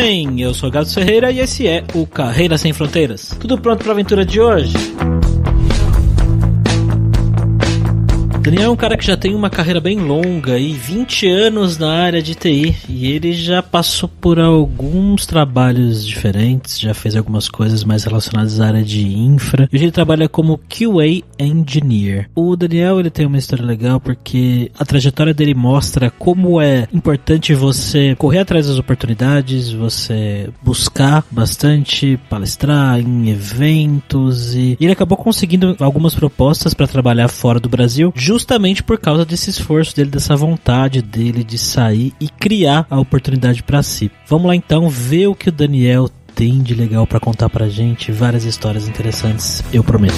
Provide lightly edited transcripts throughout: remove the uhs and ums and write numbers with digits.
bem? Eu sou Gato Ferreira e esse é o Carreira Sem Fronteiras. Tudo pronto para a aventura de hoje? Daniel é um cara que já tem uma carreira bem longa e 20 anos na área de TI, e ele já passou por alguns trabalhos diferentes, já fez algumas coisas mais relacionadas à área de infra, e hoje ele trabalha como QA Engineer. O Daniel, ele tem uma história legal porque a trajetória dele mostra como é importante você correr atrás das oportunidades, você buscar bastante, palestrar em eventos, e ele acabou conseguindo algumas propostas para trabalhar fora do Brasil, justamente por causa desse esforço dele, dessa vontade dele de sair e criar a oportunidade para si. Vamos lá então ver o que o Daniel tem de legal para contar pra gente, várias histórias interessantes, eu prometo.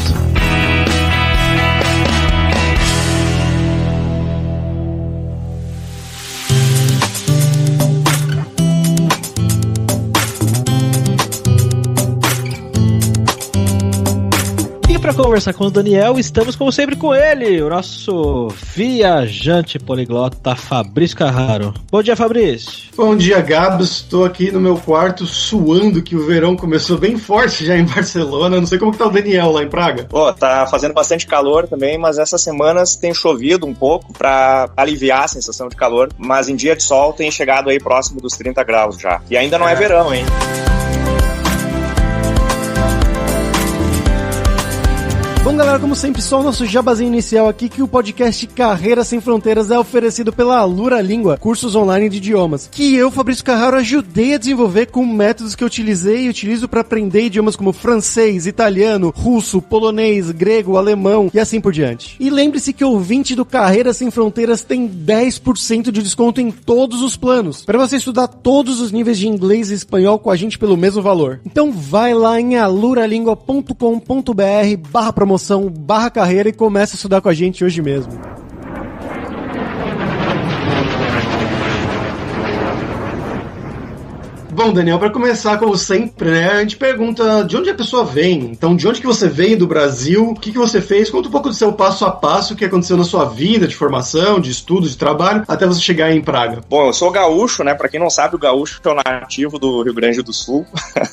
Para conversar com o Daniel, estamos como sempre com ele, o nosso viajante poliglota Fabrício Carraro. Bom dia, Fabrício. Bom dia, Gabs. Estou aqui no meu quarto suando, que o verão começou bem forte já em Barcelona. Não sei como que tá o Daniel lá em Praga. Tá fazendo bastante calor também, mas essas semanas tem chovido um pouco para aliviar a sensação de calor, mas em dia de sol tem chegado aí próximo dos 30 graus já. E ainda não é verão, hein? Bom, galera, como sempre, só o nosso jabazinho inicial aqui, que o podcast Carreira Sem Fronteiras é oferecido pela Alura Língua, cursos online de idiomas, que eu, Fabrício Carraro, ajudei a desenvolver com métodos que eu utilizei e utilizo para aprender idiomas como francês, italiano, russo, polonês, grego, alemão e assim por diante. E lembre-se que o ouvinte do Carreira Sem Fronteiras tem 10% de desconto em todos os planos, para você estudar todos os níveis de inglês e espanhol com a gente pelo mesmo valor. Então vai lá em aluralingua.com.br/promoção/carreira e começa a estudar com a gente hoje mesmo. Bom, Daniel, para começar, como sempre, né, a gente pergunta de onde a pessoa vem. Então, de onde que você veio do Brasil? O que que você fez? Conta um pouco do seu passo a passo, o que aconteceu na sua vida de formação, de estudo, de trabalho, até você chegar aí em Praga. Bom, eu sou gaúcho, né? Para quem não sabe, o gaúcho é o nativo do Rio Grande do Sul.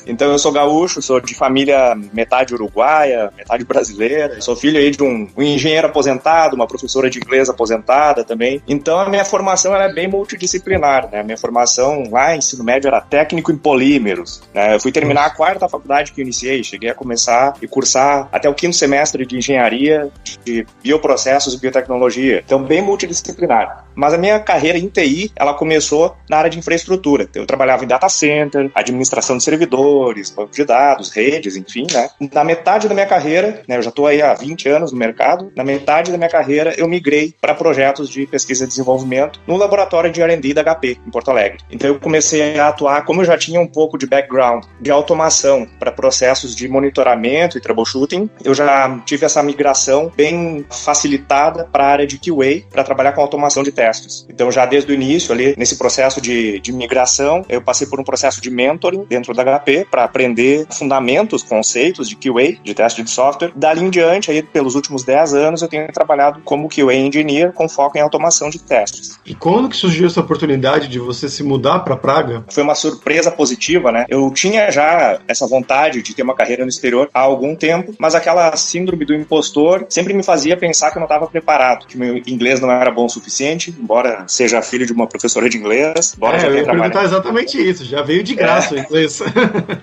Então, eu sou gaúcho, sou de família metade uruguaia, metade brasileira. Sou filho aí de um engenheiro aposentado, uma professora de inglês aposentada também. Então, a minha formação ela é bem multidisciplinar, né? A minha formação lá, ensino médio, era técnico em polímeros, né? Eu fui terminar a quarta faculdade que eu iniciei, cheguei a começar e cursar até o 5º semestre de engenharia de bioprocessos e biotecnologia, então bem multidisciplinar. Mas a minha carreira em TI, ela começou na área de infraestrutura. Eu trabalhava em data center, administração de servidores, banco de dados, redes, enfim, né? Na metade da minha carreira, né, eu já estou aí há 20 anos no mercado, na metade da minha carreira eu migrei para projetos de pesquisa e desenvolvimento no laboratório de R&D da HP, em Porto Alegre. Então eu comecei a atuar, como eu já tinha um pouco de background de automação para processos de monitoramento e troubleshooting, eu já tive essa migração bem facilitada para a área de QA, para trabalhar com automação de testes. Então já desde o início ali, nesse processo de migração, eu passei por um processo de mentoring dentro da HP para aprender fundamentos, conceitos de QA, de teste de software. Dali em diante, aí, pelos últimos 10 anos, eu tenho trabalhado como QA Engineer com foco em automação de testes. E quando que surgiu essa oportunidade de você se mudar para Praga? Foi uma surpresa positiva, né? Eu tinha já essa vontade de ter uma carreira no exterior há algum tempo, mas aquela síndrome do impostor sempre me fazia pensar que eu não estava preparado, que meu inglês não era bom o suficiente, embora seja filho de uma professora de inglês. Eu ia perguntar exatamente isso, já veio de graça o inglês.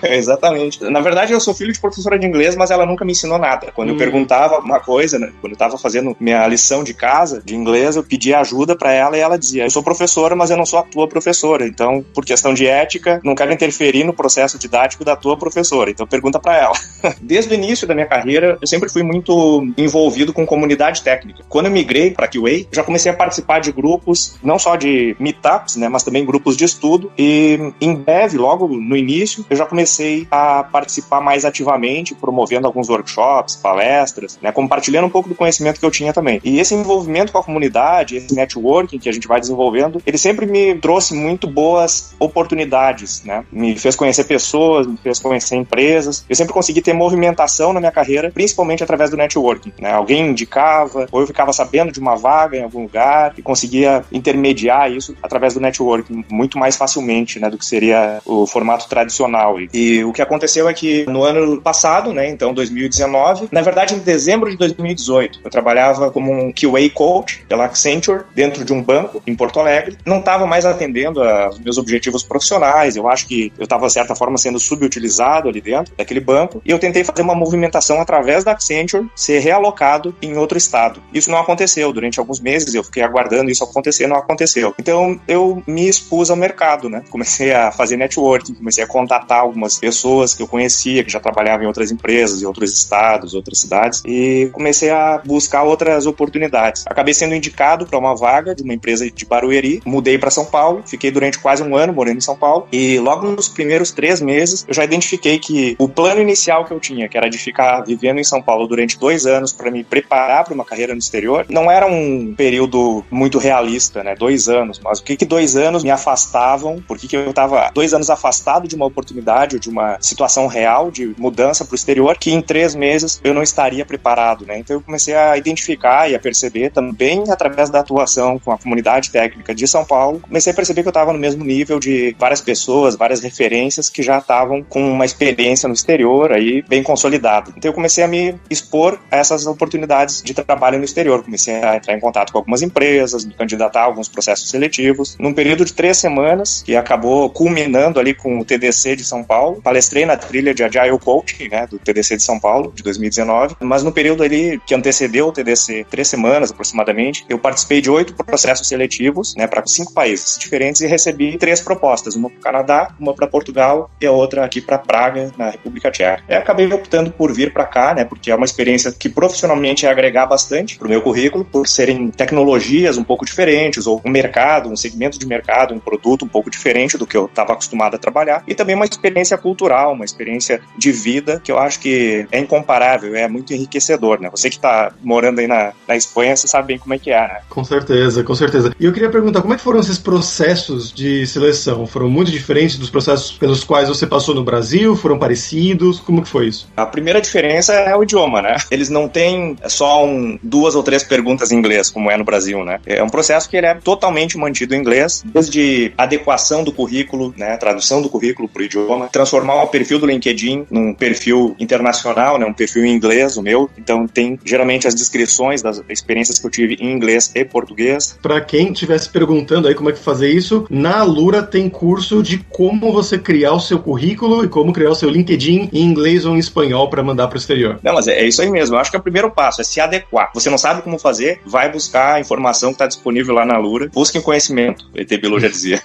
Exatamente. Na verdade, eu sou filho de professora de inglês, mas ela nunca me ensinou nada. Quando eu perguntava uma coisa, né? Quando eu estava fazendo minha lição de casa, de inglês, eu pedia ajuda para ela e ela dizia, eu sou professora, mas eu não sou a tua professora, então, por questão de ética, não quero interferir no processo didático da tua professora, então pergunta para ela. Desde o início da minha carreira, eu sempre fui muito envolvido com comunidade técnica. Quando eu migrei para QA, já comecei a participar de grupos, não só de meetups, né, mas também grupos de estudo, e em breve, logo no início, eu já comecei a participar mais ativamente, promovendo alguns workshops, palestras, né, compartilhando um pouco do conhecimento que eu tinha também. E esse envolvimento com a comunidade, esse networking que a gente vai desenvolvendo, ele sempre me trouxe muito boas oportunidades, né? Me fez conhecer pessoas, me fez conhecer empresas. Eu sempre consegui ter movimentação na minha carreira, principalmente através do networking, né? Alguém indicava, ou eu ficava sabendo de uma vaga em algum lugar e conseguia conseguia intermediar isso através do networking muito mais facilmente, né, do que seria o formato tradicional. E o que aconteceu é que no ano passado, né, então 2019, na verdade em dezembro de 2018, eu trabalhava como um QA coach pela Accenture dentro de um banco em Porto Alegre. Não estava mais atendendo aos meus objetivos profissionais, eu acho que eu estava, de certa forma, sendo subutilizado ali dentro daquele banco, e eu tentei fazer uma movimentação através da Accenture ser realocado em outro estado. Isso não aconteceu. Durante alguns meses eu fiquei aguardando isso acontecer, não aconteceu. Então eu me expus ao mercado, né? Comecei a fazer networking, comecei a contatar algumas pessoas que eu conhecia, que já trabalhavam em outras empresas, em outros estados, outras cidades, e comecei a buscar outras oportunidades. Acabei sendo indicado para uma vaga de uma empresa de Barueri, mudei para São Paulo, fiquei durante quase um ano morando em São Paulo, e logo nos primeiros 3 meses eu já identifiquei que o plano inicial que eu tinha, que era de ficar vivendo em São Paulo durante 2 anos para me preparar para uma carreira no exterior, não era um período muito realista, né? 2 anos, mas o que 2 anos me afastavam, por que eu estava 2 anos afastado de uma oportunidade ou de uma situação real de mudança para o exterior, que em 3 meses eu não estaria preparado, né? Então eu comecei a identificar e a perceber também através da atuação com a comunidade técnica de São Paulo, comecei a perceber que eu estava no mesmo nível de várias pessoas, várias referências que já estavam com uma experiência no exterior aí bem consolidada. Então eu comecei a me expor a essas oportunidades de trabalho no exterior, comecei a entrar em contato com algumas empresas, me candidatar a alguns processos seletivos. Num período de 3 semanas, que acabou culminando ali com o TDC de São Paulo, palestrei na trilha de Agile Coaching, né, do TDC de São Paulo, de 2019, mas no período ali que antecedeu o TDC, 3 semanas aproximadamente, eu participei de 8 processos seletivos, né, para 5 países diferentes e recebi 3 propostas, uma para o Canadá, uma para Portugal e a outra aqui para Praga, na República Tcheca. Eu acabei optando por vir para cá, né, porque é uma experiência que profissionalmente ia agregar bastante para o meu currículo, por serem tecnologias um pouco diferentes, ou um mercado, um segmento de mercado, um produto um pouco diferente do que eu estava acostumado a trabalhar, e também uma experiência cultural, uma experiência de vida que eu acho que é incomparável, é muito enriquecedor, né? Você que está morando aí na Espanha, você sabe bem como é que é, né? Com certeza, com certeza. E eu queria perguntar, como é que foram esses processos de seleção? Foram muito diferentes dos processos pelos quais você passou no Brasil? Foram parecidos? Como que foi isso? A primeira diferença é o idioma, né? Eles não têm só 2 ou 3 perguntas em inglês, como é no Brasil, né? É um processo que ele é totalmente mantido em inglês, desde adequação do currículo, né? Tradução do currículo para o idioma, transformar o perfil do LinkedIn num perfil internacional, né? Um perfil em inglês, o meu. Então tem geralmente as descrições das experiências que eu tive em inglês e português. Para quem estivesse perguntando aí como é que fazer isso, na Alura tem curso de como você criar o seu currículo e como criar o seu LinkedIn em inglês ou em espanhol para mandar para o exterior. Não, mas é isso aí mesmo. Eu acho que é o primeiro passo, é se adequar. Você não sabe como fazer, vai buscar a informação que está disponível lá na Alura. Busquem conhecimento, o ET Bilu já dizia.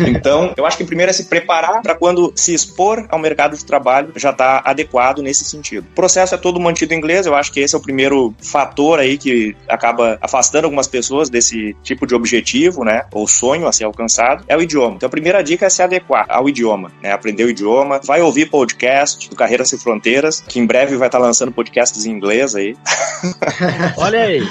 Então, eu acho que primeiro é se preparar para quando se expor ao mercado de trabalho já estar adequado nesse sentido. O processo é todo mantido em inglês, eu acho que esse é o primeiro fator aí que acaba afastando algumas pessoas desse tipo de objetivo, né, ou sonho a ser alcançado, é o idioma. Então a primeira dica é se adequar ao idioma, né, aprender o idioma, vai ouvir podcast do Carreiras Sem Fronteiras, que em breve vai estar lançando podcasts em inglês aí. Olha aí.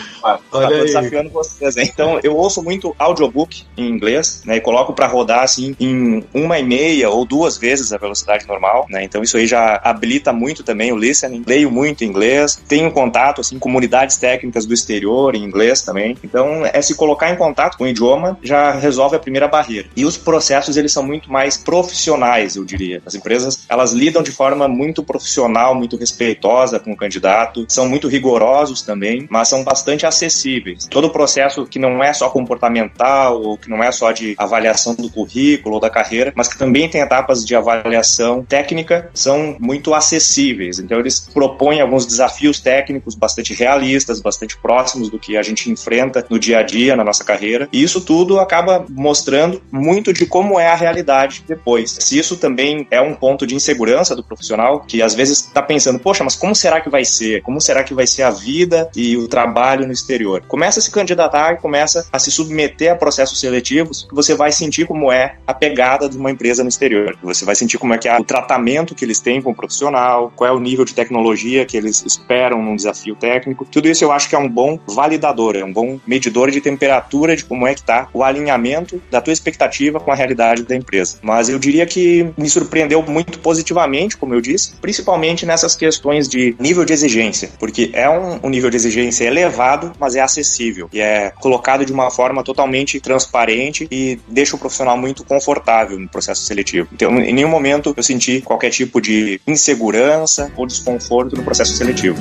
Tô desafiando vocês, hein? Então eu ouço muito audiobook em inglês, né, e coloco para rodar assim em 1,5 ou 2 vezes a velocidade normal, né, então isso aí já habilita muito também o listening. Leio muito inglês, tenho contato assim, comunidades técnicas do exterior em inglês também, então é se colocar em contato com o idioma já resolve a primeira barreira. E os processos, eles são muito mais profissionais, eu diria. As empresas, elas lidam de forma muito profissional, muito respeitosa com o candidato, são muito rigorosos também, mas são bastante acessíveis. Todo o processo que não é só comportamental, ou que não é só de avaliação do currículo ou da carreira, mas que também tem etapas de avaliação técnica, são muito acessíveis. Então eles propõem alguns desafios técnicos bastante realistas, bastante próximos do que a gente enfrenta no dia a dia, na nossa carreira, e isso tudo acaba mostrando muito de como é a realidade depois. Se isso também é um ponto de insegurança do profissional, que às vezes está pensando, poxa, mas como será que vai ser? Como será que vai ser a vida e o trabalho no exterior? Começa a se candidatar e começa a se submeter a processos seletivos, que você vai sentir como é a pegada de uma empresa no exterior. Você vai sentir como é que é o tratamento que eles têm com o profissional, qual é o nível de tecnologia que eles esperam num desafio técnico. Tudo isso eu acho que é um bom validador, é um bom medidor de temperatura de como é que está o alinhamento da tua expectativa com a realidade da empresa. Mas eu diria que me surpreendeu muito positivamente, como eu disse, principalmente nessas questões de nível de exigência, porque é um nível de exigência elevado, mas é acessível. E é colocado de uma forma totalmente transparente e deixa o profissional muito confortável no processo seletivo. Então, em nenhum momento eu senti qualquer tipo de insegurança ou desconforto no processo seletivo.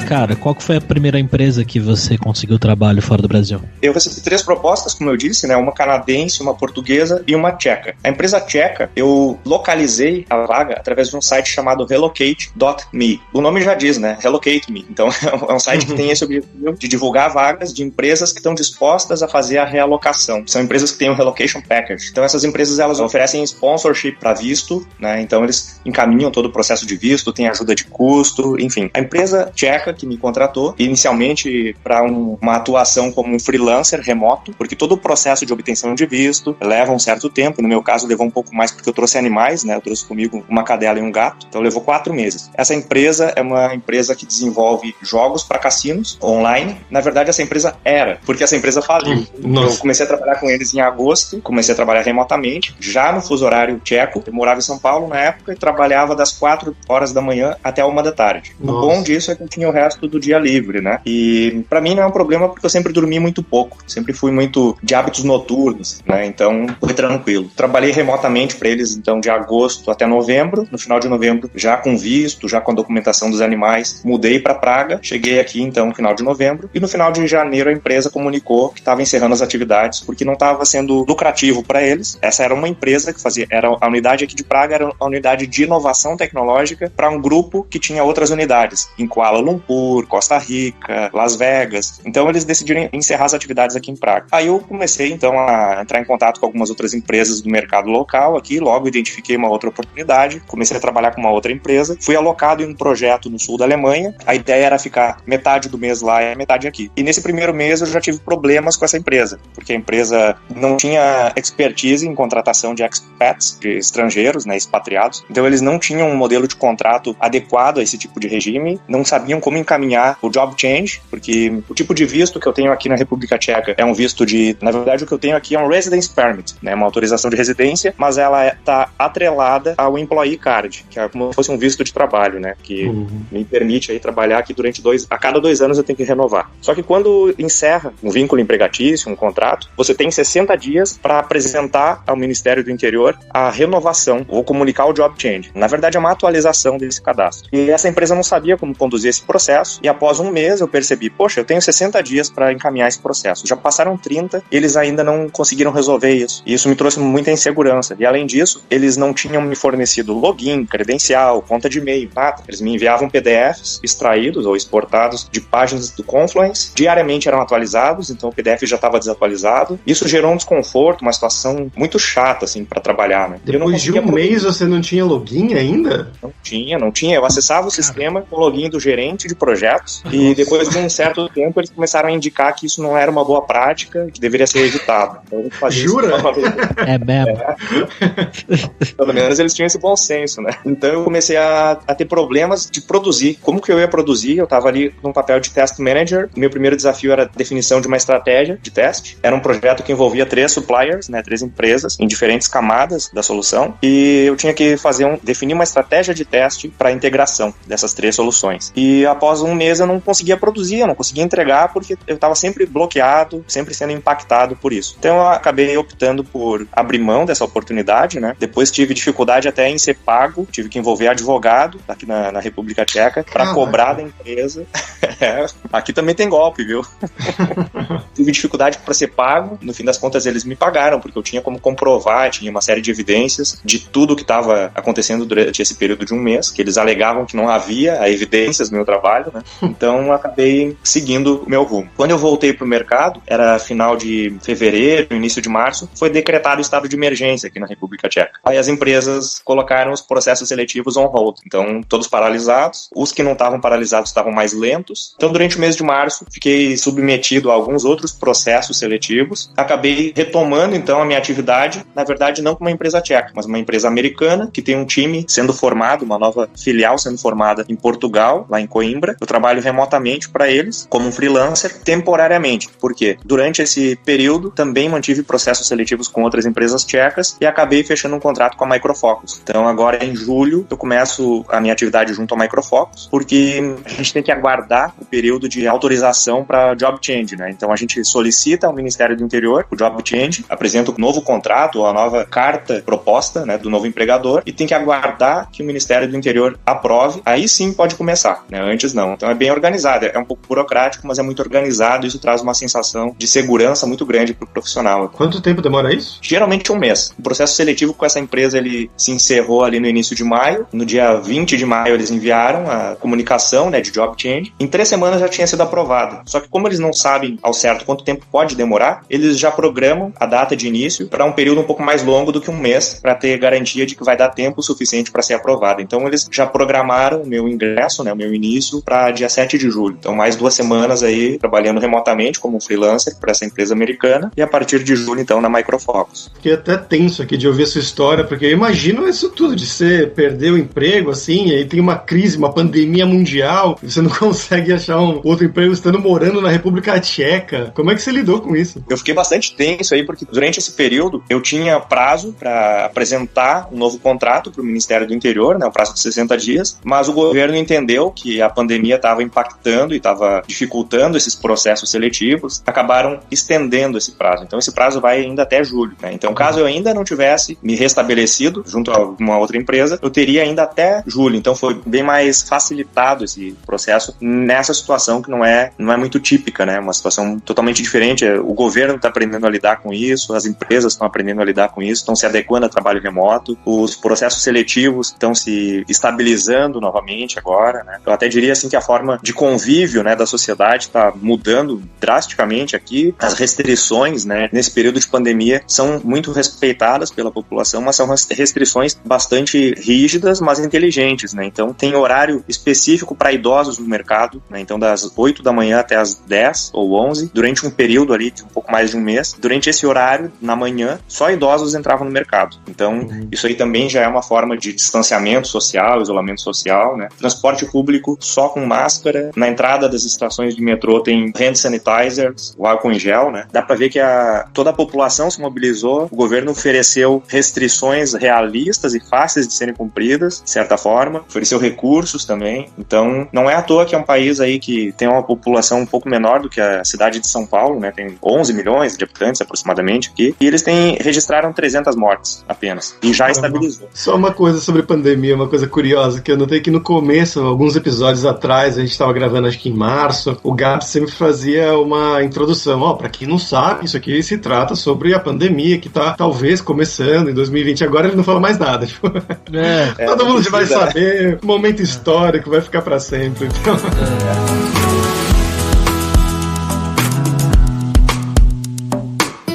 Cara, qual que foi a primeira empresa que você conseguiu trabalho fora do Brasil? Eu recebi 3 propostas, como eu disse, né? Uma canadense, uma portuguesa e uma tcheca. A empresa tcheca, eu localizei a vaga através de um site chamado Relocate.me. O nome já diz, né? Relocate Me. Então, é um site que tem esse objetivo de divulgar vagas de empresas que estão dispostas a fazer a realocação. São empresas que têm um Relocation Package. Então, essas empresas, elas oferecem sponsorship para visto, né? Então, eles encaminham todo o processo de visto, tem ajuda de custo, enfim. A empresa tcheca que me contratou, inicialmente para uma atuação como um freelancer remoto, porque todo o processo de obtenção de visto leva um certo tempo. No meu caso, levou um pouco mais porque eu trouxe animais, né? Eu trouxe comigo uma cadela e um gato, então levou 4 meses. Essa empresa é uma empresa que desenvolve jogos para cassinos online. Na verdade, essa empresa era, porque essa empresa faliu. Eu comecei a trabalhar com eles em agosto, comecei a trabalhar remotamente, já no fuso horário tcheco. Eu morava em São Paulo na época e trabalhava das 4 horas da manhã até 1 da tarde. O bom disso é que eu tinha o resto do dia livre, né? E pra mim não é um problema porque eu sempre dormi muito pouco, sempre fui muito de hábitos noturnos, né? Então foi tranquilo. Trabalhei remotamente pra eles então de agosto até novembro. No final de novembro, já com visto, já com a documentação dos animais, mudei pra Praga, cheguei aqui então no final de novembro e no final de janeiro a empresa comunicou que estava encerrando as atividades porque não estava sendo lucrativo para eles. Essa era uma empresa que fazia, era a unidade aqui de Praga, era a unidade de inovação tecnológica para um grupo que tinha outras unidades em Kuala Lumpur, Costa Rica, Las Vegas. Então eles decidiram encerrar as atividades aqui em Praga. Aí eu comecei então a entrar em contato com algumas outras empresas do mercado local aqui, logo identifiquei uma outra oportunidade, comecei a trabalhar com uma outra empresa, fui alocado em um projeto no sul da Alemanha. A ideia era ficar metade do mês lá e metade aqui. E nesse primeiro mês eu já tive problemas com essa empresa, porque a empresa não tinha expertise em contratação de expats, de estrangeiros, né, expatriados. Então eles não tinham um modelo de contrato adequado a esse tipo de regime, não sabiam como encaminhar o job change, porque o tipo de visto que eu tenho aqui na República Tcheca é um visto de, na verdade o que eu tenho aqui é um residence permit, né, uma autorização de residência, mas ela está atrelada ao employee card, que é como se fosse um visto de trabalho, né, que me permite aí trabalhar aqui durante a cada 2 anos eu tenho que renovar. Só que quando encerra um vínculo empregatício, um contrato, você tem 60 dias para apresentar ao Ministério do Interior a renovação ou comunicar o job change. Na verdade é uma atualização desse cadastro. E essa empresa não sabia como conduzir esse processo e após um mês eu percebi, poxa, eu tenho 60 dias para encaminhar esse processo. Já passaram 30, eles ainda não conseguiram resolver isso. E isso me trouxe muita insegurança. E além disso, eles não tinham me fornecido login, credencial, conta de e-mail, nada. Eles me enviavam PDFs extraídos ou exportados de páginas do Confluence. Diariamente eram atualizados, então o PDF já estava desatualizado. Isso gerou um desconforto, uma situação muito chata, assim, para trabalhar, né? Depois de um mês você não tinha login ainda? Não tinha. Eu acessava o sistema com o login do gerente de projetos e depois de um certo tempo eles começaram a indicar que isso não era uma boa prática, que deveria ser evitado. Então, jura? É mesmo? Pelo menos eles tinham esse bom senso, né? Então eu comecei a ter problemas de produzir. Como que eu ia produzir? Eu estava ali num papel de test manager. O meu primeiro desafio era a definição de uma estratégia de teste. Era um projeto que envolvia 3 suppliers, né, 3 empresas em diferentes camadas da solução e eu tinha que definir uma estratégia de teste para a integração dessas 3 soluções. E após um mês eu não conseguia produzir, eu não conseguia entregar porque eu estava sempre bloqueado, sempre sendo impactado por isso. Então eu acabei optando por abrir mão dessa oportunidade, né? Depois tive dificuldade até em ser pago, tive que envolver advogado aqui na República Tcheca para cobrar da empresa. Aqui também tem golpe, viu? Tive dificuldade para ser pago, no fim das contas eles me pagaram porque eu tinha como comprovar, tinha uma série de evidências de tudo que estava acontecendo durante esse período de um mês, que eles alegavam que não havia evidências do meu trabalho, né? Então eu acabei seguindo o meu rumo. Quando eu voltei para o mercado, era final de fevereiro, início de março, foi decretado o estado de emergência aqui na República Tcheca. Aí as empresas colocaram os processos seletivos on hold, então todos paralisados, os que não estavam paralisados estavam mais lentos, março. Então, durante o mês de março, fiquei submetido a alguns outros processos seletivos. Acabei retomando, então, a minha atividade, na verdade, não com uma empresa tcheca, mas uma empresa americana, que tem um time sendo formado, uma nova filial sendo formada em Portugal, lá em Coimbra. Eu trabalho remotamente para eles, como um freelancer, temporariamente. Por quê? Durante esse período, também mantive processos seletivos com outras empresas tchecas e acabei fechando um contrato com a Micro Focus. Então, agora em julho, eu começo a minha atividade junto à Micro Focus, porque a gente tem que aguardar o período de autorização para job change, né? Então, a gente solicita ao Ministério do Interior o job change, apresenta o novo contrato ou a nova carta proposta, né, do novo empregador e tem que aguardar que o Ministério do Interior aprove. Aí sim pode começar, né? Antes não. Então, é bem organizado. É um pouco burocrático, mas é muito organizado. Isso traz uma sensação de segurança muito grande para o profissional. Quanto tempo demora isso? Geralmente um mês. O processo seletivo com essa empresa, ele se encerrou ali no início de maio. No dia 20 de maio, eles enviaram a comunicação, né, de job change. Em 3 semanas já tinha sido aprovada. Só que como eles não sabem ao certo quanto tempo pode demorar, eles já programam a data de início para um período um pouco mais longo do que um mês, para ter garantia de que vai dar tempo suficiente para ser aprovada. Então, eles já programaram o meu ingresso, né, o meu início, para dia 7 de julho. Então, mais 2 semanas aí trabalhando remotamente como freelancer para essa empresa americana e a partir de julho, então, na Micro Focus. Fiquei até tenso aqui de ouvir a sua história, porque eu imagino isso tudo, de você perder o emprego, assim, e aí tem uma crise, uma pandemia mundial, e você não consegue achar um outro emprego estando morando na República Tcheca. Como é que você lidou com isso? Eu fiquei bastante tenso aí, porque durante esse período eu tinha prazo para apresentar um novo contrato para o Ministério do Interior, né, um prazo de 60 dias, mas o governo entendeu que a pandemia estava impactando e estava dificultando esses processos seletivos, acabaram estendendo esse prazo. Então esse prazo vai ainda até julho, né? Então, caso eu ainda não tivesse me restabelecido junto a uma outra empresa, eu teria ainda até julho. Então foi bem mais facilitado esse processo nessa situação que não é muito típica, né? Uma situação totalmente diferente. O governo está aprendendo a lidar com isso, as empresas estão aprendendo a lidar com isso, estão se adequando a trabalho remoto, os processos seletivos estão se estabilizando novamente agora, né? Eu até diria assim que a forma de convívio, né, da sociedade está mudando drasticamente aqui. As restrições, né, nesse período de pandemia são muito respeitadas pela população, mas são restrições bastante rígidas, mas inteligentes, né? Então tem horário específico para idosos no mercado, né? Então das 8 da manhã até as 10 ou 11, durante um período ali de um pouco mais de um mês. Durante esse horário, na manhã, só idosos entravam no mercado. Então isso aí também já é uma forma de distanciamento social, isolamento social, né? Transporte público só com máscara. Na entrada das estações de metrô tem hand sanitizers, o álcool em gel, né? Dá para ver que toda a população se mobilizou, o governo ofereceu restrições realistas e fáceis de serem cumpridas, de certa forma, ofereceu recursos também. Então, não é à toa que é um país aí que tem uma população um pouco menor do que a cidade de São Paulo, né? Tem 11 milhões de habitantes aproximadamente aqui, e eles registraram 300 mortes apenas, e já estabilizou. Só uma coisa sobre pandemia, uma coisa curiosa, que eu notei que no começo, alguns episódios atrás, a gente estava gravando acho que em março, o Gabs sempre fazia uma introdução, pra quem não sabe, isso aqui se trata sobre a pandemia que tá talvez começando em 2020, agora ele não fala mais nada, tipo, todo mundo vai saber, momento histórico, vai ficar pra sempre, então...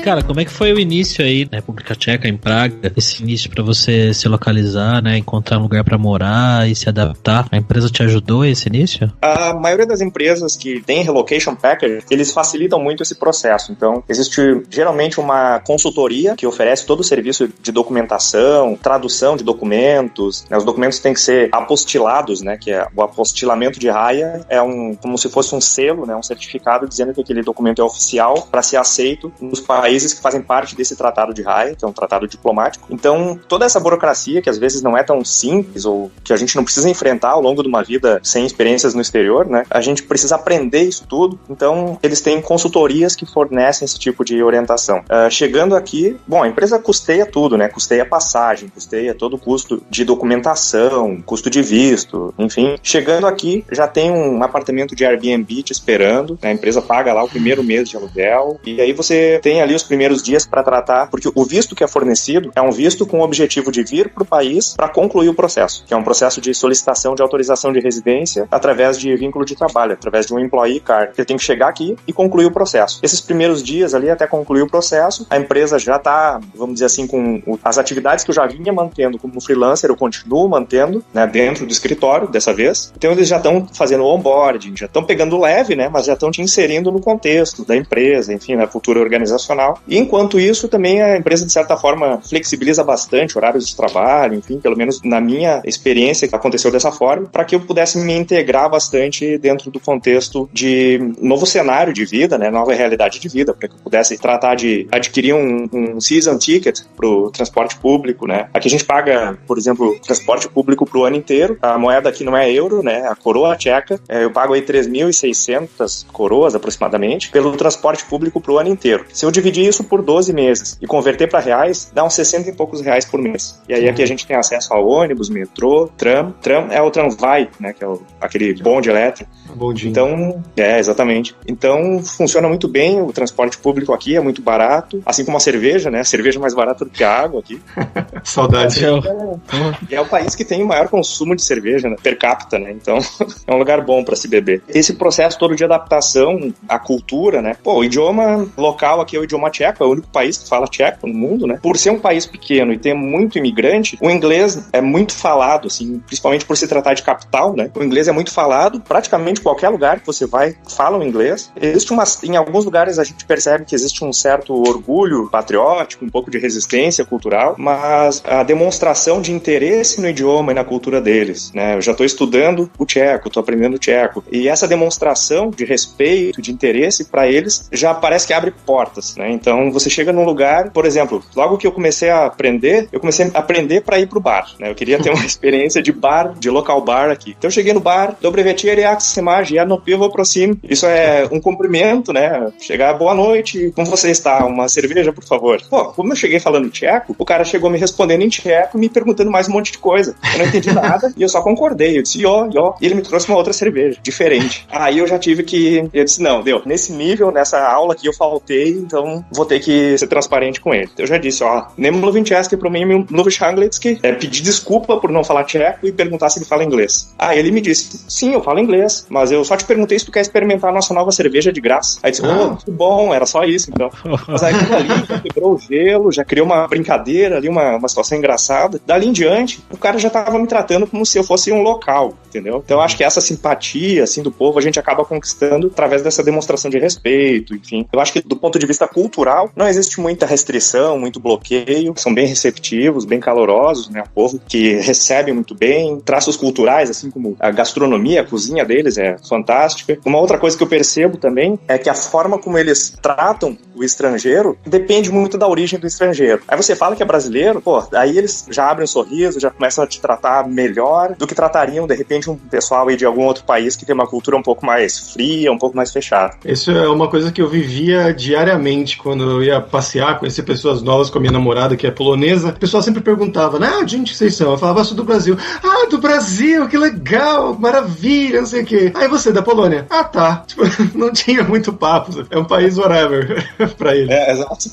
Cara, como é que foi o início aí na República Tcheca, em Praga? Esse início pra você se localizar, né? Encontrar um lugar pra morar e se adaptar. A empresa te ajudou esse início? A maioria das empresas que tem relocation package, eles facilitam muito esse processo. Então, existe geralmente uma consultoria que oferece todo o serviço de documentação, tradução de documentos, né? Os documentos têm que ser apostilados, né? Que é o apostilamento de raia, é como se fosse um selo, né? Um certificado dizendo que aquele documento é oficial para ser aceito nos países que fazem parte desse tratado de Haia, que é um tratado diplomático. Então, toda essa burocracia, que às vezes não é tão simples, ou que a gente não precisa enfrentar ao longo de uma vida sem experiências no exterior, né? A gente precisa aprender isso tudo. Então, eles têm consultorias que fornecem esse tipo de orientação. Chegando aqui, bom, a empresa custeia tudo, né? Custeia passagem, custeia todo o custo de documentação, custo de visto, enfim. Chegando aqui, já tem um apartamento de Airbnb te esperando, né? A empresa paga lá o primeiro mês de aluguel, e aí você tem ali os primeiros dias para tratar, porque o visto que é fornecido é um visto com o objetivo de vir para o país para concluir o processo, que é um processo de solicitação de autorização de residência através de vínculo de trabalho, através de um employee card. Ele tem que chegar aqui e concluir o processo. Esses primeiros dias ali, até concluir o processo, a empresa já está, vamos dizer assim, com as atividades que eu já vinha mantendo como freelancer, eu continuo mantendo, né, dentro do escritório, dessa vez. Então eles já estão fazendo o onboarding, já estão pegando leve, né, mas já estão te inserindo no contexto da empresa, enfim, na cultura organizacional. E enquanto isso, também a empresa, de certa forma, flexibiliza bastante horários de trabalho, enfim, pelo menos na minha experiência, que aconteceu dessa forma, para que eu pudesse me integrar bastante dentro do contexto de novo cenário de vida, né, nova realidade de vida, para que eu pudesse tratar de adquirir um season ticket para o transporte público, né. Aqui a gente paga, por exemplo, transporte público para o ano inteiro, a moeda aqui não é euro, né, a coroa tcheca, eu pago aí 3.600 coroas aproximadamente pelo transporte público para o ano inteiro. Se eu dividir isso por 12 meses e converter para reais, dá uns 60 e poucos reais por mês. E aí aqui a gente tem acesso a ônibus, metrô, tram é o tramvai, né, que é aquele bonde elétrico. Bondinho. Então, exatamente. Então, funciona muito bem, o transporte público aqui é muito barato, assim como a cerveja, né, a cerveja é mais barata do que a água aqui. Saudade. E é o país que tem o maior consumo de cerveja, né, per capita, né, então é um lugar bom para se beber. Esse processo todo de adaptação à cultura, né, o idioma local aqui é o idioma tcheco, é o único país que fala tcheco no mundo, né, por ser um país pequeno e ter muito imigrante, o inglês é muito falado, assim, principalmente por se tratar de capital, né, o inglês é muito falado, praticamente qualquer lugar que você vai, fala o inglês. Em alguns lugares a gente percebe que existe um certo orgulho patriótico, um pouco de resistência cultural, mas a demonstração de interesse no idioma e na cultura deles, né, eu já estou estudando o tcheco, estou aprendendo o tcheco, e essa demonstração de respeito, de interesse para eles, já parece que abre portas, né, então você chega num lugar, por exemplo, logo que eu comecei a aprender para ir pro bar, né, eu queria ter uma experiência de bar, de local bar aqui, então eu cheguei no bar, Dobry večer, jak se má, já no pivo, prosím, isso é um cumprimento, né, chegar, boa noite, como você está, uma cerveja, por favor. Pô, como eu cheguei falando tcheco, o cara chegou me respondendo em tcheco, me perguntando mais um monte de coisa, eu não entendi nada, e eu só concordei, eu disse, ó, e ele me trouxe uma outra cerveja, diferente. Aí eu já tive que, eu disse, não, deu, nesse nível, nessa aula aqui eu faltei, então vou ter que ser transparente com ele. Eu já disse, ó, nem mluvím česky, pro mim, mluvíš anglicky, pedir desculpa por não falar tcheco e perguntar se ele fala inglês. Aí ele me disse, sim, eu falo inglês, mas eu só te perguntei se tu quer experimentar a nossa nova cerveja de graça. Aí disse, que bom, era só isso, então. Mas aí ali já quebrou o gelo, já criou uma brincadeira ali, uma situação engraçada. Dali em diante, o cara já tava me tratando como se eu fosse um local, entendeu? Então eu acho que essa simpatia, assim, do povo, a gente acaba conquistando através dessa demonstração de respeito, enfim. Eu acho que do ponto de vista cultural, não existe muita restrição, muito bloqueio, são bem receptivos, bem calorosos, né? O povo que recebe muito bem, traços culturais, assim como a gastronomia, a cozinha deles é fantástica. Uma outra coisa que eu percebo também é que a forma como eles tratam o estrangeiro depende muito da origem do estrangeiro. Aí você fala que é brasileiro, pô, aí eles já abrem um sorriso, já começam a te tratar melhor do que tratariam, de repente, um pessoal aí de algum outro país que tem uma cultura um pouco mais fria, um pouco mais fechada. Isso é uma coisa que eu vivia diariamente quando eu ia passear, conhecer pessoas novas com a minha namorada, que é polonesa. O pessoal sempre perguntava, né, de onde vocês são? Eu falava, sou do Brasil. Ah, do Brasil, que legal, maravilha, não sei o quê. Aí você, da Polônia? Ah, tá. Tipo, não tinha muito papo. É um país whatever pra ele. Exato.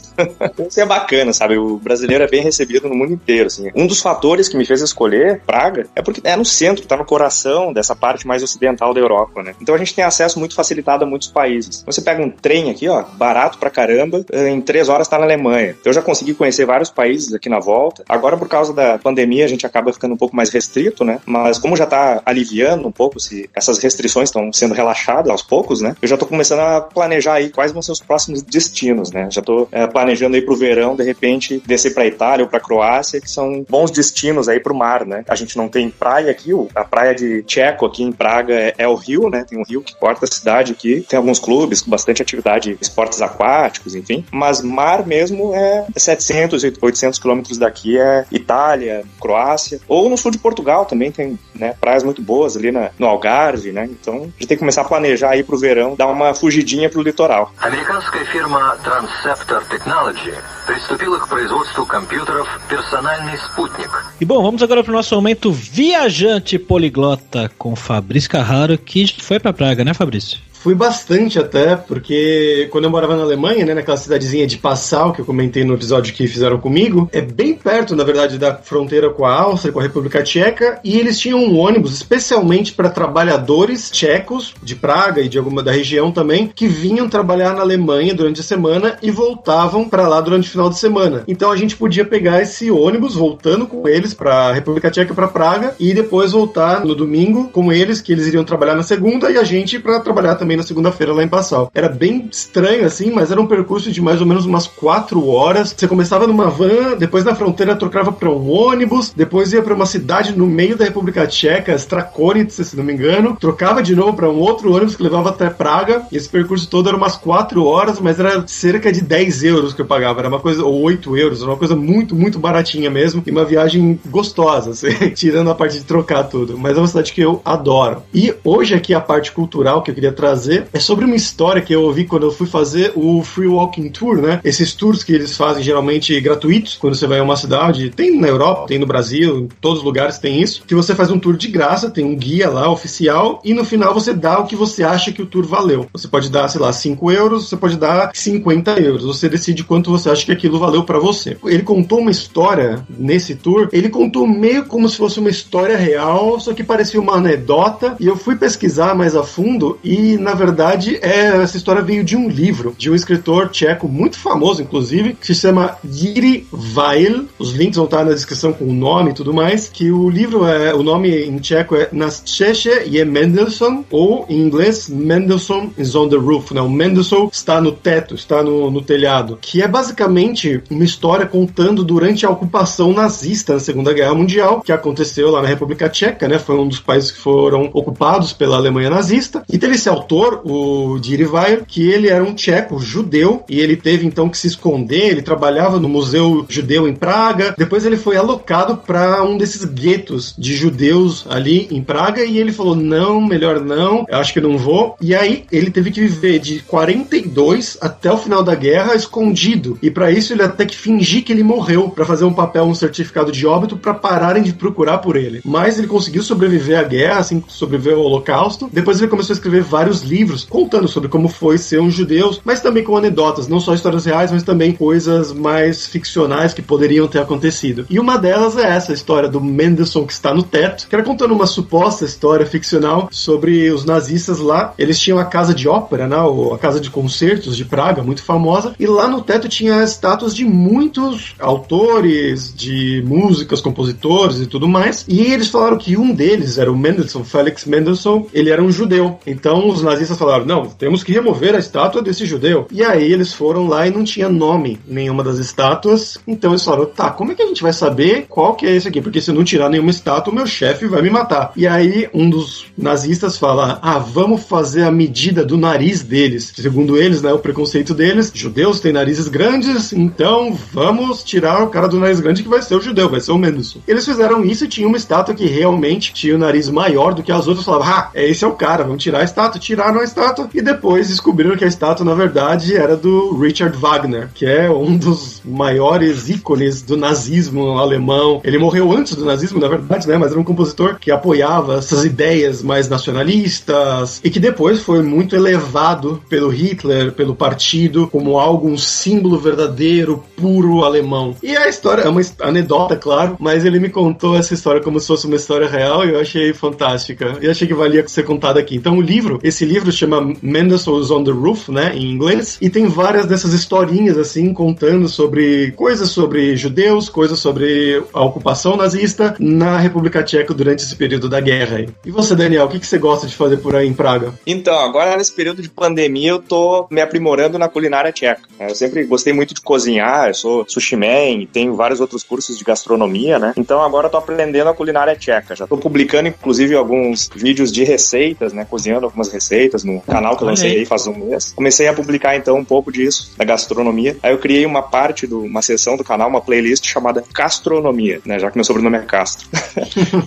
Isso é bacana, sabe? O brasileiro é bem recebido no mundo inteiro, assim. Um dos fatores que me fez escolher Praga é porque é no centro, tá no coração dessa parte mais ocidental da Europa, né? Então a gente tem acesso muito facilitado a muitos países. Você pega um trem aqui, ó, barato pra caramba, em 3 horas tá na Alemanha. Então eu já consegui conhecer vários países aqui na volta. Agora, por causa da pandemia, a gente acaba ficando um pouco mais restrito, né? Mas como já tá aliviando um pouco, se essas restrições estão sendo relaxadas aos poucos, né? Eu já tô começando a planejar aí quais vão ser os próximos destinos, né? Já tô planejando aí pro verão, de repente, descer pra Itália ou pra Croácia, que são bons destinos aí pro mar, né? A gente não tem praia aqui, a praia de Tcheco aqui em Praga é o rio, né? Tem um rio que corta a cidade aqui, tem alguns clubes com bastante atividade, esportes aquáticos, enfim, mas mar mesmo é 700, 800 quilômetros daqui, é Itália, Croácia, ou no sul de Portugal também tem né? Praias muito boas ali no Algarve, né? Então, a gente tem que começar a planejar aí pro verão, dar uma fugidinha pro litoral. Американская фирма Transceptor Technology приступила к производству компьютеров «Персональный спутник». E bom, vamos agora pro nosso momento viajante poliglota com Fabrício Carraro, que foi pra Praga, né, Fabrício? Fui bastante até, porque quando eu morava na Alemanha, né, naquela cidadezinha de Passau, que eu comentei no episódio que fizeram comigo, é bem perto, na verdade, da fronteira com a Áustria, com a República Tcheca, e eles tinham um ônibus especialmente para trabalhadores tchecos, de Praga e de alguma da região também, que vinham trabalhar na Alemanha durante a semana e voltavam para lá durante o final de semana. Então a gente podia pegar esse ônibus, voltando com eles para a República Tcheca, para Praga, e depois voltar no domingo com eles, que eles iriam trabalhar na segunda, e a gente para trabalhar também na segunda-feira lá em Passau. Era bem estranho assim, mas era um percurso de mais ou menos umas 4 horas. Você começava numa van, depois na fronteira trocava para um ônibus, depois ia para uma cidade no meio da República Tcheca, Strakonice, se não me engano, trocava de novo para um outro ônibus que levava até Praga, e esse percurso todo era umas 4 horas, mas era cerca de 10 euros que eu pagava, era uma coisa, ou 8 euros, era uma coisa muito, muito baratinha mesmo, e uma viagem gostosa, assim, tirando a parte de trocar tudo, mas é uma cidade que eu adoro. E hoje aqui a parte cultural que eu queria trazer é sobre uma história que eu ouvi quando eu fui fazer o Free Walking Tour, né? Esses tours que eles fazem geralmente gratuitos, quando você vai a uma cidade, tem na Europa, tem no Brasil, em todos os lugares tem isso, que você faz um tour de graça, tem um guia lá oficial, e no final você dá o que você acha que o tour valeu. Você pode dar, sei lá, 5 euros, você pode dar 50 euros, você decide quanto você acha que aquilo valeu pra você. Ele contou uma história nesse tour, ele contou meio como se fosse uma história real, só que parecia uma anedota, e eu fui pesquisar mais a fundo, e na verdade essa história veio de um livro, de um escritor tcheco muito famoso, inclusive, que se chama Jiří Weil. Os links vão estar na descrição com o nome e tudo mais, que o livro, o nome em tcheco é Na Střeše je Mendelssohn, ou em inglês Mendelssohn is on the roof, né? O Mendelssohn está no teto, está no telhado, que é basicamente uma história contando durante a ocupação nazista na Segunda Guerra Mundial, que aconteceu lá na República Tcheca, né? Foi um dos países que foram ocupados pela Alemanha nazista, e teve esse autor, o Jiří Weil, que ele era um tcheco judeu, e ele teve então que se esconder, ele trabalhava no Museu Judeu em Praga, depois ele foi alocado para um desses guetos de judeus ali em Praga, e ele falou, não, melhor não, eu acho que não vou, e aí ele teve que viver de 42 até o final da guerra escondido, e para isso ele até que fingir que ele morreu, para fazer um papel, um certificado de óbito, para pararem de procurar por ele. Mas ele conseguiu sobreviver à guerra, assim, sobreviver ao Holocausto. Depois ele começou a escrever vários livros contando sobre como foi ser um judeu, mas também com anedotas, não só histórias reais, mas também coisas mais ficcionais que poderiam ter acontecido. E uma delas é essa história do Mendelssohn que está no teto, que era contando uma suposta história ficcional sobre os nazistas lá. Eles tinham a casa de ópera, né, a casa de concertos de Praga, muito famosa, e lá no teto tinha estátuas de muitos autores, de músicas, compositores e tudo mais. E eles falaram que um deles era o Mendelssohn, Felix Mendelssohn, ele era um judeu. Então os nazistas falaram, não, temos que remover a estátua desse judeu. E aí eles foram lá e não tinha nome nenhuma das estátuas, então eles falaram, tá, como é que a gente vai saber qual que é esse aqui? Porque se não tirar nenhuma estátua, o meu chefe vai me matar. E aí um dos nazistas fala, vamos fazer a medida do nariz deles. Segundo eles, né, o preconceito deles, judeus têm narizes grandes, então vamos tirar o cara do nariz grande que vai ser o judeu, vai ser o Mendelssohn. Eles fizeram isso e tinha uma estátua que realmente tinha o nariz maior do que as outras, falavam, esse é o cara, vamos tirar a estátua. Tiraram a estátua e depois descobriram que a estátua, na verdade, era do Richard Wagner, que é um dos maiores ícones do nazismo alemão. Ele morreu antes do nazismo, na verdade, né? Mas era um compositor que apoiava essas ideias mais nacionalistas e que depois foi muito elevado pelo Hitler, pelo partido, como algo, um símbolo verdadeiro, puro alemão. E a história é uma anedota, claro, mas ele me contou essa história como se fosse uma história real e eu achei fantástica. E achei que valia ser contada aqui. Então esse livro chama Mendelssohn is on the Roof, né, em inglês, e tem várias dessas historinhas, assim, contando sobre coisas sobre judeus, coisas sobre a ocupação nazista na República Tcheca durante esse período da guerra aí. E você, Daniel, o que você gosta de fazer por aí em Praga? Então, agora nesse período de pandemia eu tô me aprimorando na culinária tcheca. Eu sempre gostei muito de cozinhar, eu sou sushi man e tenho vários outros cursos de gastronomia, né? Então agora eu tô aprendendo a culinária tcheca. Já tô publicando, inclusive, alguns vídeos de receitas, né, cozinhando algumas receitas no canal que eu lancei aí faz um mês. Comecei a publicar então um pouco disso, da gastronomia. Aí eu criei uma uma seção do canal, uma playlist chamada Castronomia, né, já que meu sobrenome é Castro.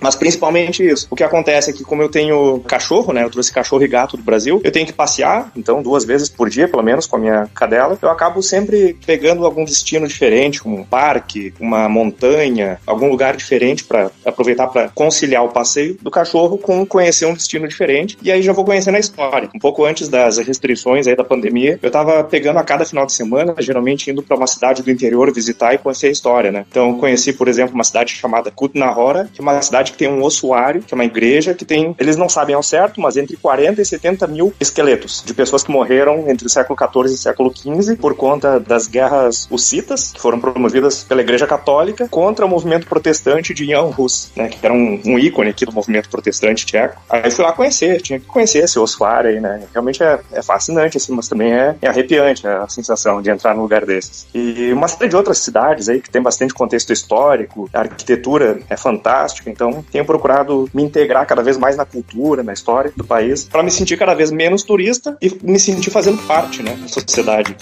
Mas principalmente isso. O que acontece é que, como eu tenho cachorro, né, eu trouxe cachorro e gato do Brasil, eu tenho que passear, então 2 vezes por dia, pelo menos, com a minha cadela. Eu acabo sempre pegando algum destino diferente, como um parque, uma montanha, algum lugar diferente para aproveitar para conciliar o passeio do cachorro com conhecer um destino diferente. E aí já vou conhecendo a história. Um pouco antes das restrições aí da pandemia, eu tava pegando a cada final de semana, geralmente indo para uma cidade do interior visitar e conhecer a história, né? Então conheci, por exemplo, uma cidade chamada Kutna Hora, que é uma cidade que tem um ossuário, que é uma igreja que tem, eles não sabem ao certo, mas entre 40 e 70 mil esqueletos de pessoas que morreram entre o século XIV e o século XV por conta das guerras hussitas, que foram promovidas pela Igreja Católica contra o movimento protestante de Jan Hus, né? Que era um ícone aqui do movimento protestante tcheco. Aí fui lá conhecer, tinha que conhecer esse ossuário aí, né? Realmente é fascinante, assim, mas também é arrepiante a sensação de entrar num lugar desses. E uma série de outras cidades aí que tem bastante contexto histórico, a arquitetura é fantástica, então tenho procurado me integrar cada vez mais na cultura, na história do país, para me sentir cada vez menos turista e me sentir fazendo parte, né, da sociedade.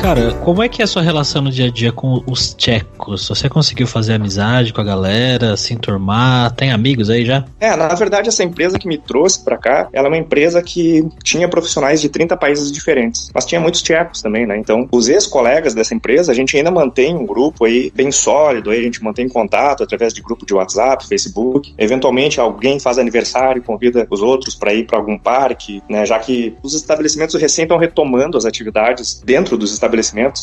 Cara, como é que é a sua relação no dia a dia com os tchecos? Você conseguiu fazer amizade com a galera, se enturmar? Tem amigos aí já? Na verdade, essa empresa que me trouxe pra cá, ela é uma empresa que tinha profissionais de 30 países diferentes, mas tinha muitos tchecos também, né? Então, os ex-colegas dessa empresa, a gente ainda mantém um grupo aí bem sólido, aí a gente mantém contato através de grupo de WhatsApp, Facebook. Eventualmente, alguém faz aniversário, convida os outros para ir para algum parque, né? Já que os estabelecimentos recém estão retomando as atividades dentro dos estabelecimentos,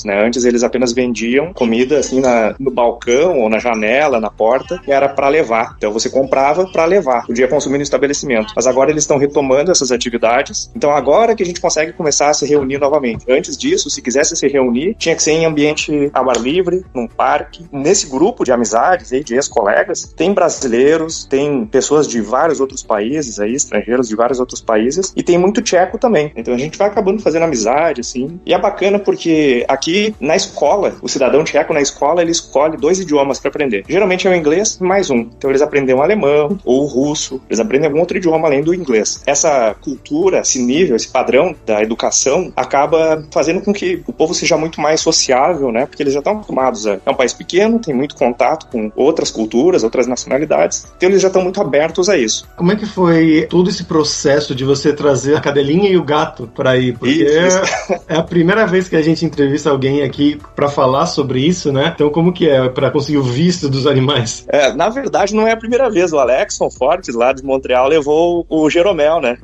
né? Antes eles apenas vendiam comida assim no balcão ou na janela, na porta, e era para levar. Então você comprava para levar, podia consumir no estabelecimento. Mas agora eles estão retomando essas atividades. Então agora que a gente consegue começar a se reunir novamente. Antes disso, se quisesse se reunir, tinha que ser em ambiente ao ar livre, num parque. Nesse grupo de amizades aí, de ex-colegas, tem brasileiros, tem pessoas de vários outros países aí, estrangeiros de vários outros países, e tem muito tcheco também. Então a gente vai acabando fazendo amizade, assim. E é bacana porque aqui na escola, o cidadão tcheco na escola, ele escolhe 2 idiomas para aprender. Geralmente é o inglês mais um. Então eles aprendem o alemão ou o russo, eles aprendem algum outro idioma além do inglês. Essa cultura, esse nível, esse padrão da educação acaba fazendo com que o povo seja muito mais sociável, né? Porque eles já estão acostumados é um país pequeno, tem muito contato com outras culturas, outras nacionalidades, então eles já estão muito abertos a isso. Como é que foi todo esse processo de você trazer a cadelinha e o gato para ir? Porque isso. É a primeira vez que a gente entrevista alguém aqui para falar sobre isso, né? Então como que é para conseguir o visto dos animais? Na verdade não é a primeira vez. O Alexson Fortes lá de Montreal levou o Jeromel, né?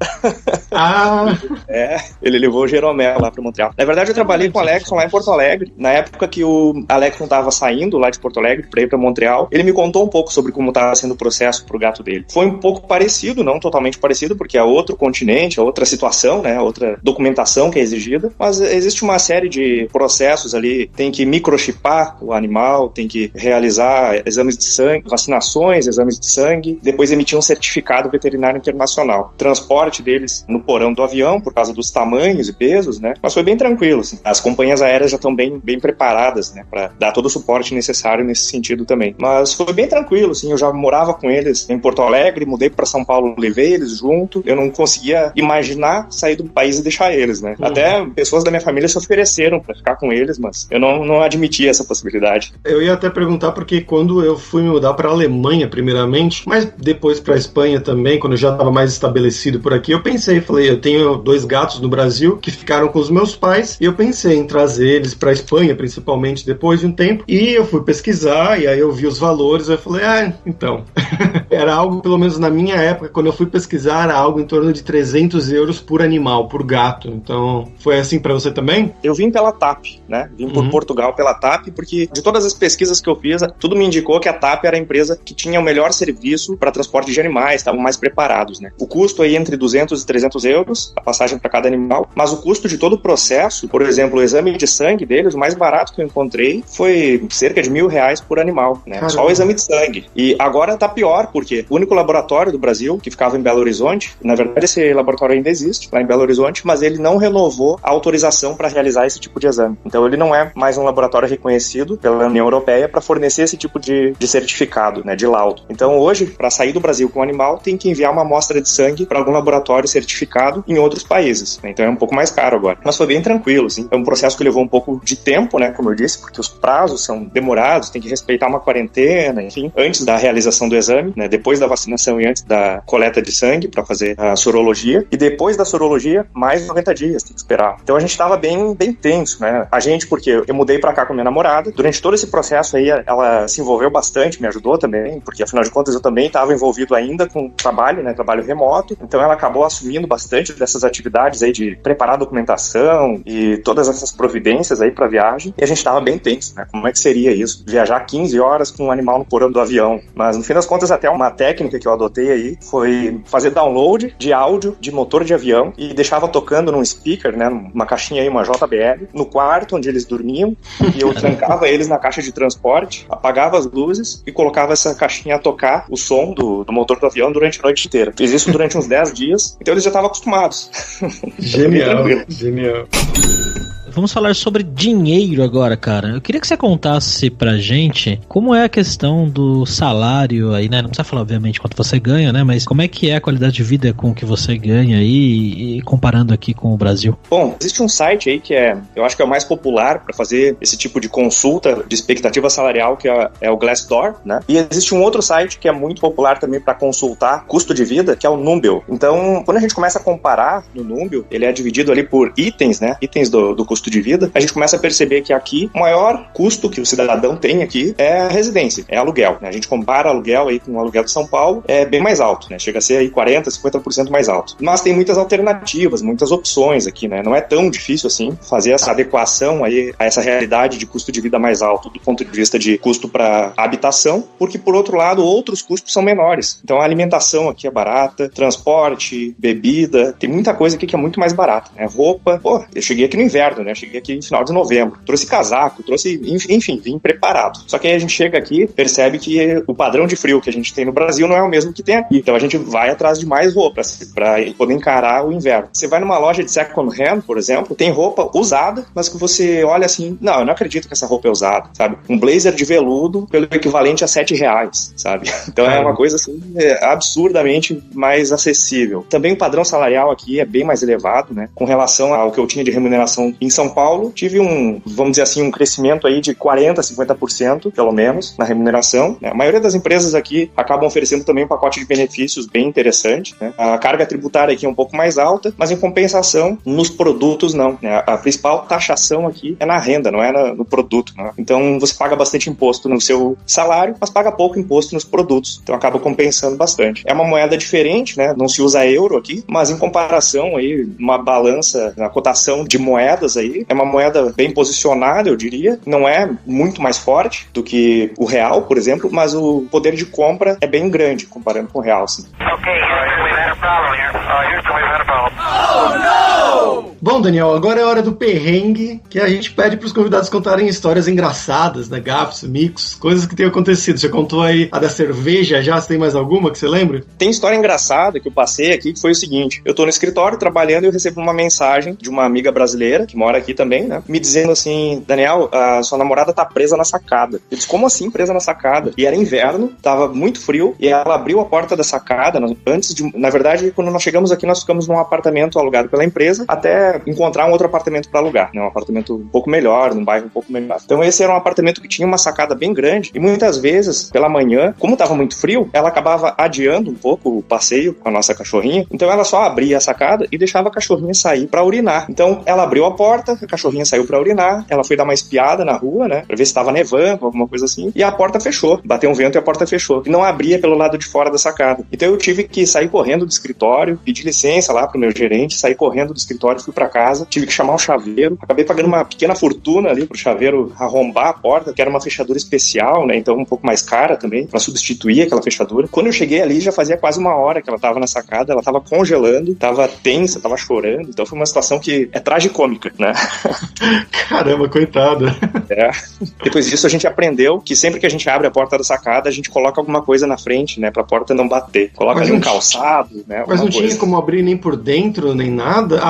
Ele levou o Jeromel lá para Montreal. Na verdade eu trabalhei com o Alexson lá em Porto Alegre. Na época que o Alexson estava saindo lá de Porto Alegre para ir para Montreal, ele me contou um pouco sobre como estava sendo o processo pro gato dele. Foi um pouco parecido, não totalmente parecido, porque é outro continente, é outra situação, né? Outra documentação que é exigida, mas existe uma série de processos ali, tem que microchipar o animal, tem que realizar exames de sangue, vacinações, exames de sangue, depois emitir um certificado veterinário internacional. Transporte deles no porão do avião, por causa dos tamanhos e pesos, né? Mas foi bem tranquilo, assim. As companhias aéreas já estão bem preparadas, né? Para dar todo o suporte necessário nesse sentido também. Mas foi bem tranquilo, assim. Eu já morava com eles em Porto Alegre, mudei para São Paulo, levei eles junto. Eu não conseguia imaginar sair do país e deixar eles, né? Até pessoas da minha família se ofereceram para ficar com eles, mas eu não admitia essa possibilidade. Eu ia até perguntar porque quando eu fui me mudar para a Alemanha primeiramente, mas depois para a Espanha também, quando eu já estava mais estabelecido por aqui, eu falei, eu tenho 2 gatos no Brasil que ficaram com os meus pais e eu pensei em trazer eles para a Espanha, principalmente depois de um tempo, e eu fui pesquisar e aí eu vi os valores, eu falei, então, era algo, pelo menos na minha época, quando eu fui pesquisar, era algo em torno de 300 euros por animal, por gato. Então, foi assim para você também? Eu vim pela TAP, né? Vim por Portugal pela TAP, porque de todas as pesquisas que eu fiz, tudo me indicou que a TAP era a empresa que tinha o melhor serviço para transporte de animais, estavam mais preparados, né? O custo aí entre 200 e 300 euros, a passagem para cada animal, mas o custo de todo o processo, por exemplo, o exame de sangue deles, o mais barato que eu encontrei foi cerca de R$1.000 por animal, né? Caramba. Só o exame de sangue. E agora tá pior, porque porque o único laboratório do Brasil que ficava em Belo Horizonte, na verdade esse laboratório ainda existe, lá em Belo Horizonte, mas ele não renovou a autorização para realizar esse tipo de exame. Então ele não é mais um laboratório reconhecido pela União Europeia para fornecer esse tipo de certificado, né, de laudo. Então hoje, para sair do Brasil com o animal, tem que enviar uma amostra de sangue para algum laboratório certificado em outros países, né? Então é um pouco mais caro agora. Mas foi bem tranquilo, assim. É um processo que levou um pouco de tempo, né, como eu disse, porque os prazos são demorados, tem que respeitar uma quarentena, enfim, antes da realização do exame, né, depois da vacinação e antes da coleta de sangue para fazer a sorologia, e depois da sorologia, mais 90 dias tem que esperar. Então a gente estava bem tenso, né? A gente, porque eu mudei para cá com minha namorada, durante todo esse processo aí, ela se envolveu bastante, me ajudou também, porque afinal de contas eu também estava envolvido ainda com trabalho, né, trabalho remoto, então ela acabou assumindo bastante dessas atividades aí de preparar documentação e todas essas providências aí para viagem, e a gente estava bem tenso, né? Como é que seria isso? Viajar 15 horas com um animal no porão do avião. Mas no fim das contas, até uma técnica que eu adotei aí foi fazer download de áudio de motor de avião e deixava tocando num speaker, né, numa caixinha aí, uma JBL, no quarto onde eles dormiam, e eu trancava eles na caixa de transporte, apagava as luzes e colocava essa caixinha a tocar o som do motor do avião durante a noite inteira. Fiz isso durante uns 10 dias, então eles já estavam acostumados. Genial, genial. Vamos falar sobre dinheiro agora, cara. Eu queria que você contasse pra gente como é a questão do salário aí, né? Não precisa falar, obviamente, quanto você ganha, né? Mas como é que é a qualidade de vida com o que você ganha aí e comparando aqui com o Brasil? Bom, existe um site aí que eu acho que é o mais popular para fazer esse tipo de consulta de expectativa salarial, que é o Glassdoor, né? E existe um outro site que é muito popular também para consultar custo de vida, que é o Numbeo. Então, quando a gente começa a comparar no Numbeo, ele é dividido ali por itens, né? Itens do custo de vida, a gente começa a perceber que aqui o maior custo que o cidadão tem aqui é a residência, é aluguel, né? A gente compara aluguel aí com o aluguel de São Paulo, é bem mais alto, né? Chega a ser aí 40%, 50% mais alto. Mas tem muitas alternativas, muitas opções aqui, né? Não é tão difícil assim fazer essa adequação aí a essa realidade de custo de vida mais alto do ponto de vista de custo para habitação, porque por outro lado, outros custos são menores. Então a alimentação aqui é barata, transporte, bebida, tem muita coisa aqui que é muito mais barata, né? Roupa, pô, eu cheguei aqui no inverno, né? Cheguei aqui no final de novembro. Trouxe casaco, enfim, vim preparado. Só que aí a gente chega aqui, percebe que o padrão de frio que a gente tem no Brasil não é o mesmo que tem aqui. Então a gente vai atrás de mais roupas para poder encarar o inverno. Você vai numa loja de second hand, por exemplo, tem roupa usada, mas que você olha assim, não, eu não acredito que essa roupa é usada, sabe? Um blazer de veludo pelo equivalente a R$7, sabe? Então é uma coisa assim, absurdamente mais acessível. Também o padrão salarial aqui é bem mais elevado, né? Com relação ao que eu tinha de remuneração em São Paulo, tive vamos dizer assim, um crescimento aí de 40%, 50%, pelo menos, na remuneração, né? A maioria das empresas aqui acabam oferecendo também um pacote de benefícios bem interessante, né? A carga tributária aqui é um pouco mais alta, mas em compensação, nos produtos não, né? A principal taxação aqui é na renda, não é no produto, né? Então você paga bastante imposto no seu salário, mas paga pouco imposto nos produtos, então acaba compensando bastante. É uma moeda diferente, né? Não se usa euro aqui, mas em comparação aí, uma balança, na cotação de moedas aí, é uma moeda bem posicionada, eu diria, não é muito mais forte do que o real, por exemplo, mas o poder de compra é bem grande comparando com o real, assim. Bom, Daniel, agora é hora do perrengue, que a gente pede para os convidados contarem histórias engraçadas, né? Gafos, micos, coisas que tenham acontecido. Você contou aí a da cerveja já, você tem mais alguma que você lembra? Tem história engraçada que eu passei aqui, que foi o seguinte: eu tô no escritório trabalhando e eu recebo uma mensagem de uma amiga brasileira, que mora aqui também, né? Me dizendo assim, Daniel, a sua namorada tá presa na sacada. Eu disse, como assim presa na sacada? E era inverno, tava muito frio, e ela abriu a porta da sacada, na verdade, quando nós chegamos aqui, nós ficamos num apartamento alugado pela empresa, até encontrar um outro apartamento para alugar, né? Um apartamento um pouco melhor, num bairro um pouco melhor. Então esse era um apartamento que tinha uma sacada bem grande, e muitas vezes, pela manhã, como tava muito frio, ela acabava adiando um pouco o passeio com a nossa cachorrinha, então ela só abria a sacada e deixava a cachorrinha sair para urinar. Então ela abriu a porta, a cachorrinha saiu para urinar, ela foi dar uma espiada na rua, né, pra ver se tava nevando, alguma coisa assim, e a porta fechou, bateu um vento e a porta fechou, e não abria pelo lado de fora da sacada. Então eu tive que sair correndo do escritório, pedir licença lá pro meu gerente, sair correndo do escritório, fui pra pra casa, tive que chamar o chaveiro, acabei pagando uma pequena fortuna ali pro chaveiro arrombar a porta, que era uma fechadura especial, né, então um pouco mais cara também, pra substituir aquela fechadura. Quando eu cheguei ali, já fazia quase uma hora que ela tava na sacada, ela tava congelando, tava tensa, tava chorando, então foi uma situação que é tragicômica, né? Caramba, coitada. É. Depois disso a gente aprendeu que sempre que a gente abre a porta da sacada, a gente coloca alguma coisa na frente, né, pra porta não bater. Coloca ali um calçado, né? Mas não tinha como abrir nem por dentro, nem nada?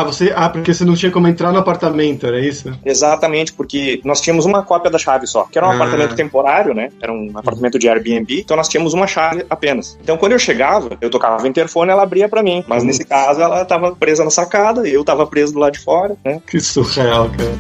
Porque você não tinha como entrar no apartamento, era isso? Exatamente, porque nós tínhamos uma cópia da chave só, que era um apartamento temporário, né? Era um apartamento de Airbnb, então nós tínhamos uma chave apenas. Então quando eu chegava, eu tocava o interfone, ela abria pra mim, mas nesse caso ela tava presa na sacada, eu tava preso do lado de fora, né? Que surreal, cara.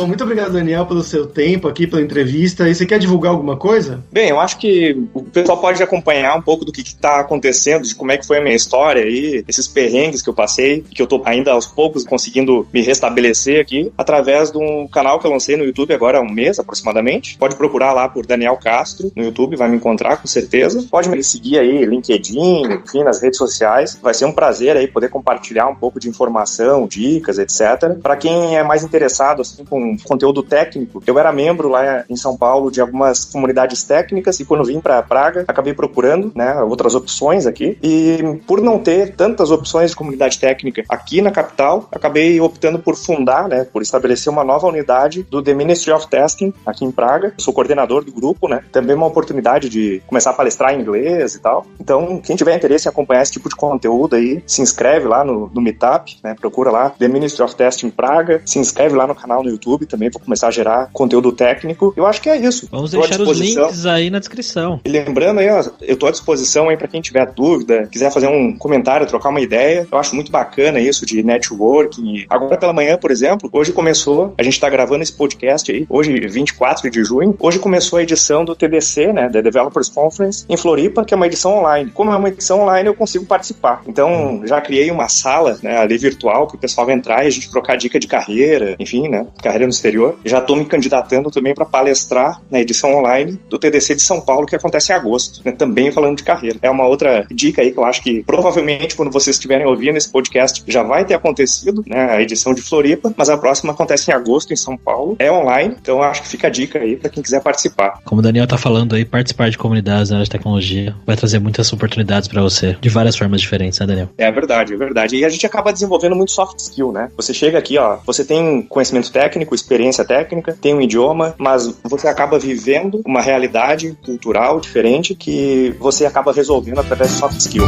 Muito obrigado, Daniel, pelo seu tempo aqui, pela entrevista. E você quer divulgar alguma coisa? Bem, eu acho que o pessoal pode acompanhar um pouco do que está acontecendo, de como é que foi a minha história aí, esses perrengues que eu passei, que eu tô ainda aos poucos conseguindo me restabelecer aqui, através de um canal que eu lancei no YouTube agora há um mês, aproximadamente. Pode procurar lá por Daniel Castro no YouTube, vai me encontrar com certeza. Pode me seguir aí, LinkedIn, enfim, nas redes sociais. Vai ser um prazer aí poder compartilhar um pouco de informação, dicas, etc. Para quem é mais interessado, assim, com conteúdo técnico, eu era membro lá em São Paulo de algumas comunidades técnicas e quando vim para Praga, acabei procurando, né, outras opções aqui e por não ter tantas opções de comunidade técnica aqui na capital, acabei optando por fundar, né, por estabelecer uma nova unidade do The Ministry of Testing aqui em Praga. Eu sou coordenador do grupo, né, também uma oportunidade de começar a palestrar em inglês e tal. Então, quem tiver interesse em acompanhar esse tipo de conteúdo aí, se inscreve lá no Meetup, né, procura lá The Ministry of Testing Praga, se inscreve lá no canal no YouTube também para começar a gerar conteúdo técnico. Eu acho que é isso. Vamos deixar os links aí na descrição. E lembrando aí, ó, eu tô à disposição aí para quem tiver dúvida, quiser fazer um comentário, trocar uma ideia. Eu acho muito bacana isso de networking. Agora pela manhã, por exemplo, hoje começou, a gente tá gravando esse podcast aí, hoje 24 de junho, hoje começou a edição do TDC, né, da Developers Conference em Floripa, que é uma edição online. Como é uma edição online, eu consigo participar. Então, já criei uma sala, né, ali virtual, que o pessoal vai entrar e a gente trocar dica de carreira, enfim, né, carreira no exterior. Já estou me candidatando também para palestrar na edição online do TDC de São Paulo, que acontece em agosto, né? Também falando de carreira. É uma outra dica aí que eu acho que provavelmente quando vocês estiverem ouvindo esse podcast já vai ter acontecido, né? A edição de Floripa, mas a próxima acontece em agosto em São Paulo. É online, então eu acho que fica a dica aí para quem quiser participar. Como o Daniel tá falando aí, participar de comunidades na área de tecnologia vai trazer muitas oportunidades para você, de várias formas diferentes, né, Daniel? É verdade, é verdade. E a gente acaba desenvolvendo muito soft skill, né? Você chega aqui, ó, você tem conhecimento técnico, experiência técnica, tem um idioma, mas você acaba vivendo uma realidade cultural diferente que você acaba resolvendo através de soft skill.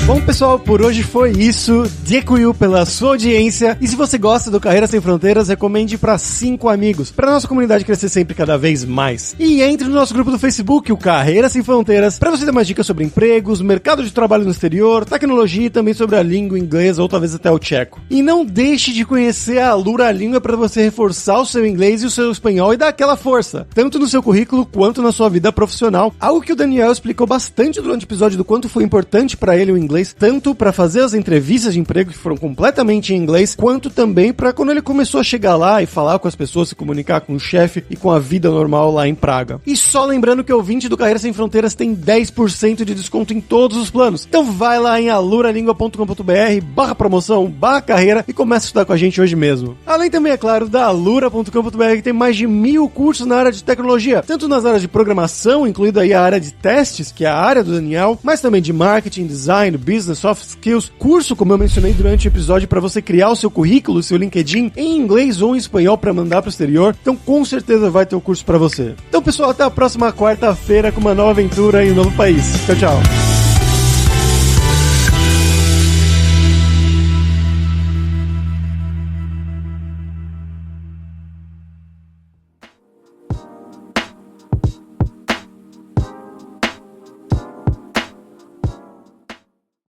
Bom, pessoal, por hoje foi isso. Dziękuję pela sua audiência. E se você gosta do Carreira Sem Fronteiras, recomende para 5 amigos, para nossa comunidade crescer sempre cada vez mais. E entre no nosso grupo do Facebook, o Carreira Sem Fronteiras, para você ter mais dicas sobre empregos, mercado de trabalho no exterior, tecnologia e também sobre a língua inglesa ou talvez até o tcheco. E não deixe de conhecer a Alura Língua para você reforçar o seu inglês e o seu espanhol e dar aquela força, tanto no seu currículo quanto na sua vida profissional. Algo que o Daniel explicou bastante durante o episódio do quanto foi importante para ele o inglês, tanto para fazer as entrevistas de emprego que foram completamente em inglês, quanto também para quando ele começou a chegar lá e falar com as pessoas, se comunicar com o chefe e com a vida normal lá em Praga. E só lembrando que o ouvinte do Carreira Sem Fronteiras tem 10% de desconto em todos os planos. Então vai lá em aluralingua.com.br/promoção/carreira e começa a estudar com a gente hoje mesmo. Além também, é claro, da alura.com.br, que tem mais de 1000 cursos na área de tecnologia, tanto nas áreas de programação, incluindo aí a área de testes, que é a área do Daniel, mas também de marketing, design, business, soft skills, curso, como eu mencionei durante o episódio, para você criar o seu currículo, o seu LinkedIn, em inglês ou em espanhol para mandar para o exterior. Então, com certeza vai ter um curso para você. Então, pessoal, até a próxima quarta-feira com uma nova aventura em um novo país. Tchau, tchau.